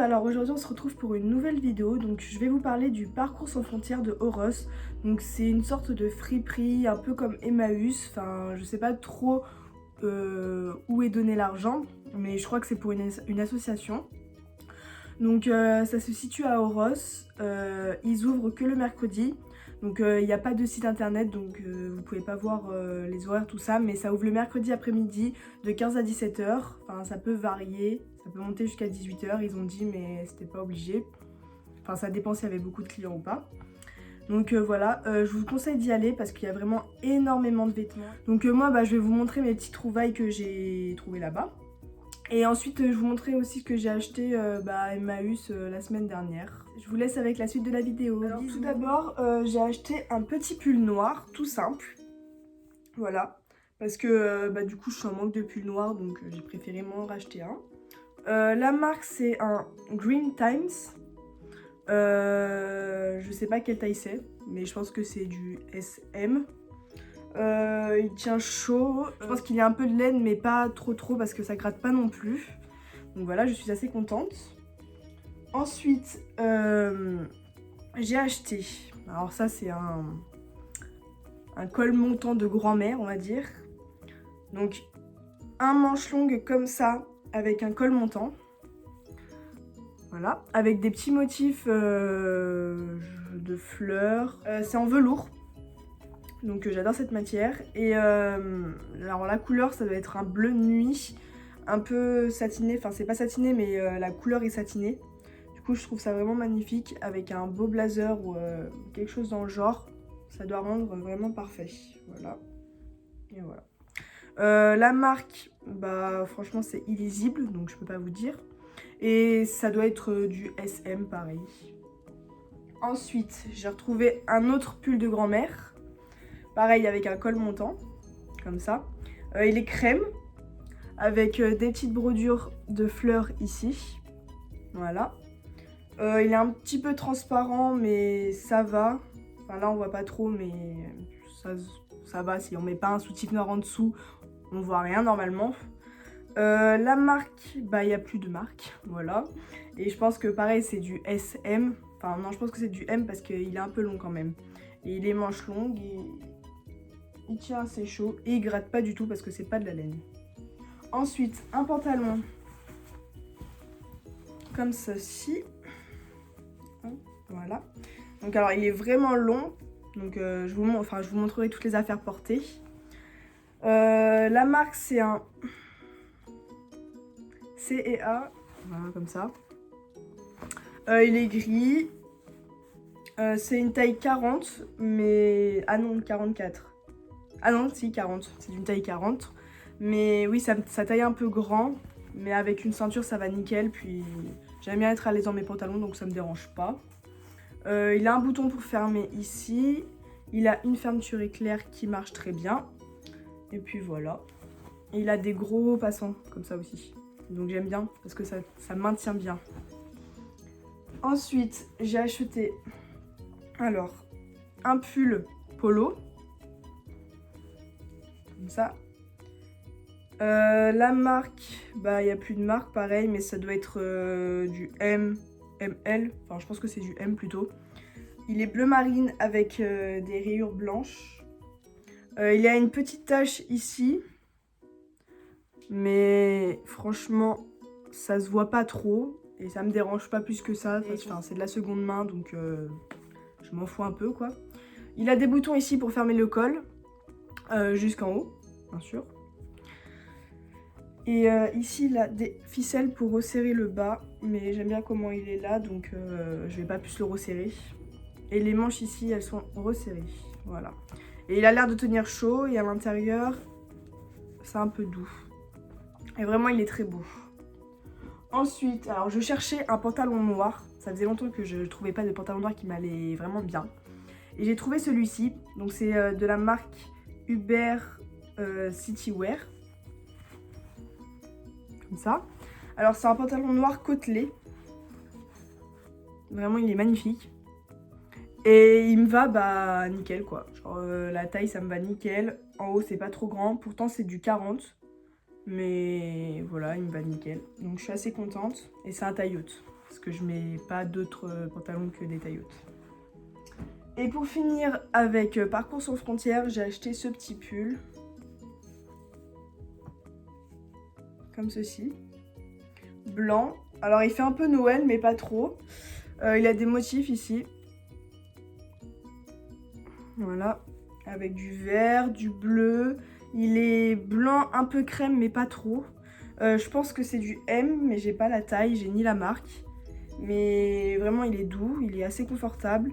alors aujourd'hui on se retrouve pour une nouvelle vidéo. Donc je vais vous parler du parcours sans frontières de Oros. Donc c'est une sorte de friperie, un peu comme Emmaüs. Enfin je sais pas trop où est donné l'argent, mais je crois que c'est pour une association. Donc ça se situe à Oros, ils ouvrent que le mercredi. Donc il n'y a pas de site internet, donc vous pouvez pas voir les horaires, tout ça, mais ça ouvre le mercredi après-midi de 15 à 17h. Enfin ça peut varier, ça peut monter jusqu'à 18h, ils ont dit, mais c'était pas obligé. Enfin ça dépend s'il y avait beaucoup de clients ou pas. Donc voilà, je vous conseille d'y aller parce qu'il y a vraiment énormément de vêtements. Donc moi je vais vous montrer mes petites trouvailles que j'ai trouvées là-bas. Et ensuite je vous montrerai aussi ce que j'ai acheté à Emmaüs la semaine dernière. Je vous laisse avec la suite de la vidéo. Alors tout d'abord j'ai acheté un petit pull noir tout simple. Voilà. Parce que du coup je suis en manque de pull noir, donc j'ai préféré m'en racheter un. La marque c'est un Green Times. Je sais pas quelle taille c'est, mais je pense que c'est du SM. Il tient chaud, je pense qu'il y a un peu de laine mais pas trop parce que ça gratte pas non plus. Donc voilà, je suis assez contente. Ensuite j'ai acheté, alors ça c'est un col montant de grand-mère on va dire. Donc un manche longue comme ça avec un col montant. Voilà, avec des petits motifs de fleurs. C'est en velours. Donc j'adore cette matière. Et alors la couleur ça doit être un bleu nuit, un peu satiné, enfin c'est pas satiné mais la couleur est satinée. Du coup je trouve ça vraiment magnifique avec un beau blazer ou quelque chose dans le genre. Ça doit rendre vraiment parfait. Voilà. Et voilà. La marque, franchement c'est illisible donc je peux pas vous dire. Et ça doit être du SM pareil. Ensuite j'ai retrouvé un autre pull de grand-mère. Pareil avec un col montant, comme ça. Il est crème, avec des petites brodures de fleurs ici. Voilà. Il est un petit peu transparent, mais ça va. Enfin là on voit pas trop, mais ça va. Si on met pas un soutif noir en dessous, on voit rien normalement. La marque, il n'y a plus de marque, voilà. Et je pense que pareil c'est du SM. Enfin non, je pense que c'est du M parce qu'il est un peu long quand même. Et il est manches longues et il tient assez chaud et il gratte pas du tout parce que c'est pas de la laine. Ensuite, un pantalon comme ceci. Voilà. Donc alors il est vraiment long. Donc je vous montrerai toutes les affaires portées. La marque c'est un C&A. Voilà comme ça. Il est gris. C'est une taille 40, mais... Ah non, 44. Ah non, si, 40. C'est d'une taille 40. Mais oui, ça taille un peu grand. Mais avec une ceinture, ça va nickel. Puis j'aime bien être à l'aise dans mes pantalons, donc ça me dérange pas. Il a un bouton pour fermer ici. Il a une fermeture éclair qui marche très bien. Et puis voilà. Et il a des gros passants, comme ça aussi. Donc j'aime bien, parce que ça maintient bien. Ensuite, j'ai acheté... Alors, un pull polo. Comme ça. La marque, il n'y a plus de marque pareil, mais ça doit être du M, ML. Enfin, je pense que c'est du M plutôt. Il est bleu marine avec des rayures blanches. Il y a une petite tache ici. Mais franchement, ça se voit pas trop. Et ça me dérange pas plus que ça. Enfin, c'est de la seconde main, donc je m'en fous un peu, quoi. Il a des boutons ici pour fermer le col. Jusqu'en haut, bien sûr. Et ici, il a des ficelles pour resserrer le bas. Mais j'aime bien comment il est là, donc je vais pas plus le resserrer. Et les manches ici, elles sont resserrées. Voilà. Et il a l'air de tenir chaud. Et à l'intérieur, c'est un peu doux. Et vraiment, il est très beau. Ensuite, alors je cherchais un pantalon noir. Ça faisait longtemps que je ne trouvais pas de pantalon noir qui m'allait vraiment bien. Et j'ai trouvé celui-ci. Donc c'est de la marque Hubert Citywear. Comme ça. Alors c'est un pantalon noir côtelé. Vraiment il est magnifique. Et il me va nickel quoi. Genre la taille ça me va nickel. En haut c'est pas trop grand. Pourtant c'est du 40. Mais voilà, il me va nickel. Donc je suis assez contente. Et c'est un taille haute. parce que je mets pas d'autres pantalons que des tailles hautes. Et pour finir avec Parcours sans frontières, j'ai acheté ce petit pull. Comme ceci. Blanc. Alors il fait un peu Noël mais pas trop. Il a des motifs ici. Voilà. Avec du vert, du bleu. Il est blanc un peu crème mais pas trop. Je pense que c'est du M mais j'ai pas la taille, j'ai ni la marque. Mais vraiment il est doux, il est assez confortable.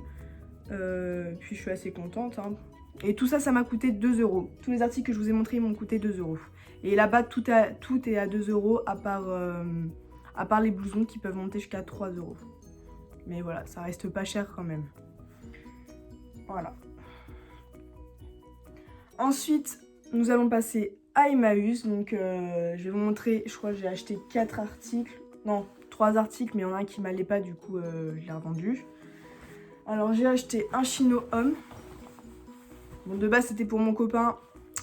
Puis je suis assez contente. Hein. Et tout ça, ça m'a coûté 2 €. Tous les articles que je vous ai montrés, ils m'ont coûté 2 €. Et là-bas, tout est à 2 € à part les blousons qui peuvent monter jusqu'à 3 €. Mais voilà, ça reste pas cher quand même. Voilà. Ensuite, nous allons passer à Emmaüs. Donc, je vais vous montrer, je crois que j'ai acheté 4 articles. Non, 3 articles, mais il y en a un qui m'allait pas, du coup, je l'ai revendu. Alors, j'ai acheté un chino homme. Bon, de base, c'était pour mon copain,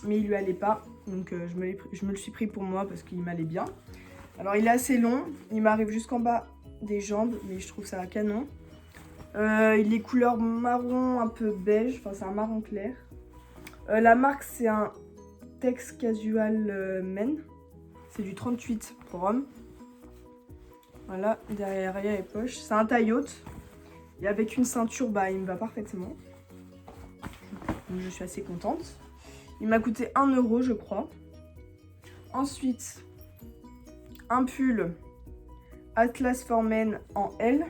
mais il lui allait pas. Donc, je me le suis pris pour moi parce qu'il m'allait bien. Alors, il est assez long. Il m'arrive jusqu'en bas des jambes, mais je trouve ça canon. Il est couleur marron un peu beige. Enfin, c'est un marron clair. La marque, c'est un Tex Casual Men. C'est du 38 pour homme. Voilà, derrière, il y a les poches. C'est un taille haute. Et avec une ceinture, bah, il me va parfaitement. Donc je suis assez contente. Il m'a coûté 1 € je crois. Ensuite, un pull Atlas for Men en L.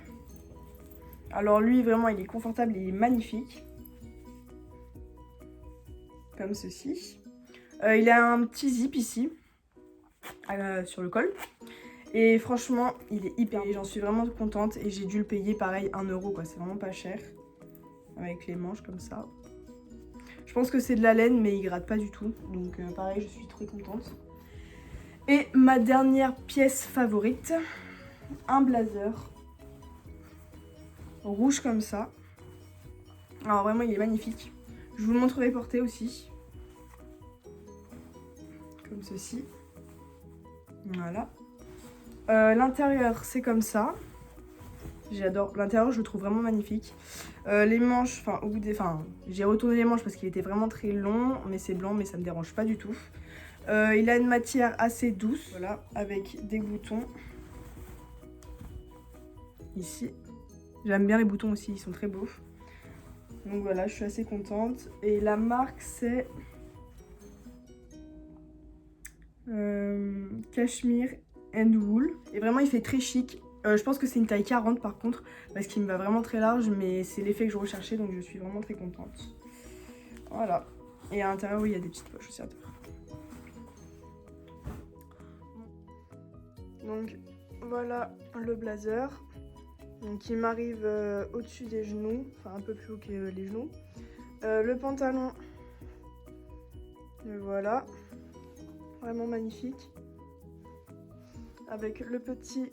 Alors lui, vraiment, il est confortable, il est magnifique. Comme ceci. Il a un petit zip ici, sur le col. Et franchement, il est hyper... J'en suis vraiment contente et j'ai dû le payer pareil 1 € quoi. C'est vraiment pas cher. Avec les manches comme ça. Je pense que c'est de la laine mais il gratte pas du tout. Donc pareil, je suis trop contente. Et ma dernière pièce favorite. Un blazer. Rouge comme ça. Alors vraiment, il est magnifique. Je vous le montrerai porté aussi. Comme ceci. Voilà. L'intérieur, c'est comme ça. J'adore. L'intérieur, je le trouve vraiment magnifique. Les manches, j'ai retourné les manches parce qu'il était vraiment très long. Mais c'est blanc, mais ça me dérange pas du tout. Il a une matière assez douce. Voilà, avec des boutons. Ici. J'aime bien les boutons aussi, ils sont très beaux. Donc voilà, je suis assez contente. Et la marque, c'est... Cashmere and Wool. Et vraiment, il fait très chic. Je pense que c'est une taille 40 par contre, parce qu'il me va vraiment très large, mais c'est l'effet que je recherchais, donc je suis vraiment très contente. Voilà. Et à l'intérieur, oui, il y a des petites poches aussi à l'intérieur. Donc voilà le blazer. Donc il m'arrive au-dessus des genoux, enfin un peu plus haut que les genoux. Le pantalon, voilà, vraiment magnifique. Avec le petit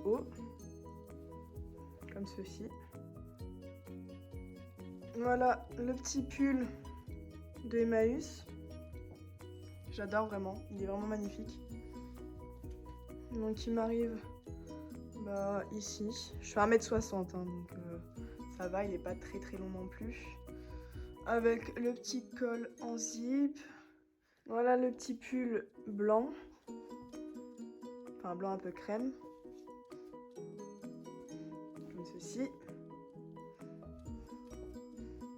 haut, comme ceci. Voilà le petit pull de Emmaüs. J'adore vraiment, il est vraiment magnifique. Donc il m'arrive ici. Je fais 1m60 hein, donc ça va, il n'est pas très très long non plus. Avec le petit col en zip. Voilà le petit pull blanc. Enfin blanc un peu crème. Comme ceci.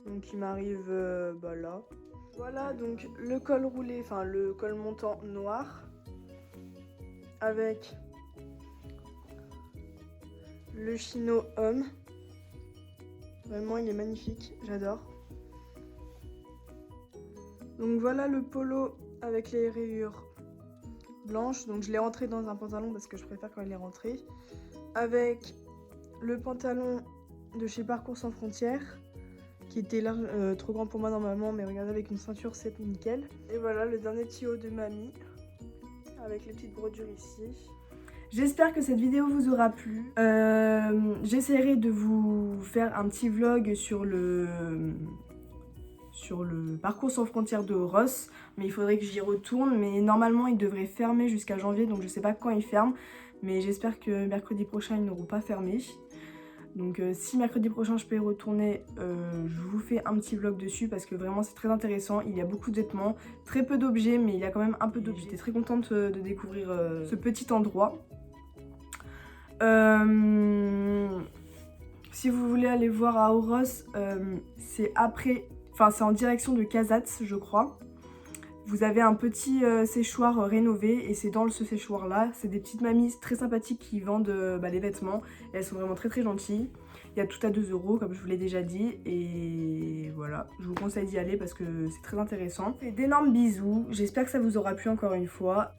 Donc il m'arrive là. Voilà donc le col roulé, enfin le col montant noir. Avec le chino homme. Vraiment il est magnifique, j'adore. Donc voilà le polo avec les rayures blanches. Donc je l'ai rentré dans un pantalon parce que je préfère quand il est rentré. Avec le pantalon de chez Parcours sans frontières. Qui était trop grand pour moi normalement, mais regardez avec une ceinture c'est nickel. Et voilà le dernier petit haut de mamie. Avec les petites brodures ici. J'espère que cette vidéo vous aura plu. J'essaierai de vous faire un petit vlog sur le Parcours sans frontières de Ross, mais il faudrait que j'y retourne. Mais normalement il devrait fermer jusqu'à janvier, donc je sais pas quand il ferme. mais j'espère que mercredi prochain ils n'auront pas fermé. Donc si mercredi prochain je peux y retourner, je vous fais un petit vlog dessus parce que vraiment c'est très intéressant. Il y a beaucoup de vêtements, très peu d'objets, mais il y a quand même un peu d'objets. J'étais très contente de découvrir ce petit endroit. Si vous voulez aller voir à Oros, c'est après, enfin c'est en direction de Casats je crois. Vous avez un petit séchoir rénové et c'est dans ce séchoir là, c'est des petites mamies très sympathiques qui vendent les vêtements et elles sont vraiment très gentilles. Il y a tout à 2 € comme je vous l'ai déjà dit et voilà, je vous conseille d'y aller parce que c'est très intéressant. D'énormes bisous, j'espère que ça vous aura plu encore une fois.